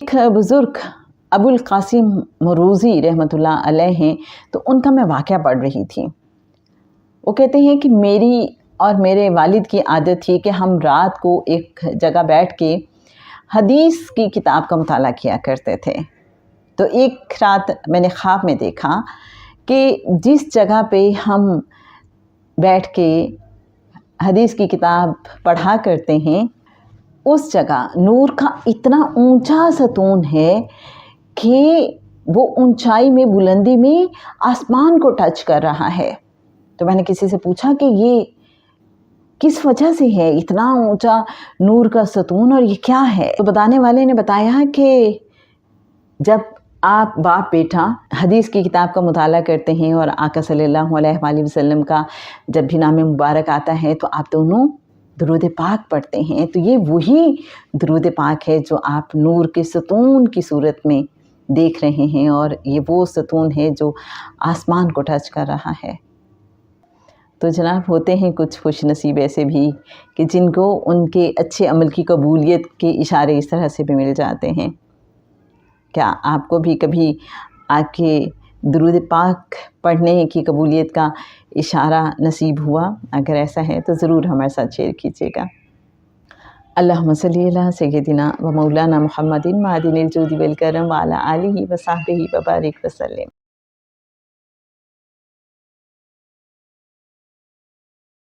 ایک بزرگ ابو القاسم مروزی رحمۃ اللہ علیہ ہیں، تو ان کا میں واقعہ پڑھ رہی تھی۔ وہ کہتے ہیں کہ میری اور میرے والد کی عادت تھی کہ ہم رات کو ایک جگہ بیٹھ کے حدیث کی کتاب کا مطالعہ کیا کرتے تھے۔ تو ایک رات میں نے خواب میں دیکھا کہ جس جگہ پہ ہم بیٹھ کے حدیث کی کتاب پڑھا کرتے ہیں، اس جگہ نور کا اتنا اونچا ستون ہے کہ وہ اونچائی میں، بلندی میں آسمان کو ٹچ کر رہا ہے۔ تو میں نے کسی سے پوچھا کہ یہ کس وجہ سے ہے اتنا اونچا نور کا ستون، اور یہ کیا ہے؟ تو بتانے والے نے بتایا کہ جب آپ باپ بیٹا حدیث کی کتاب کا مطالعہ کرتے ہیں اور آقا صلی اللہ علیہ وآلہ وسلم کا جب بھی نام مبارک آتا ہے تو آپ دونوں درود پاک پڑھتے ہیں، تو یہ وہی درود پاک ہے جو آپ نور کے ستون کی صورت میں دیکھ رہے ہیں، اور یہ وہ ستون ہے جو آسمان کو ٹچ کر رہا ہے۔ تو جناب، ہوتے ہیں کچھ خوش نصیب ایسے بھی کہ جن کو ان کے اچھے عمل کی قبولیت کے اشارے اس طرح سے بھی مل جاتے ہیں۔ کیا آپ کو بھی کبھی آپ کے درود پاک پڑھنے کی قبولیت کا اشارہ نصیب ہوا؟ اگر ایسا ہے تو ضرور ہمارے ساتھ شیئر کیجیے گا۔ اللہم صلی علی سیدنا و مولانا محمد معدن الجود والکرم وعلی آلہ وصحبہ وبارک وسلم۔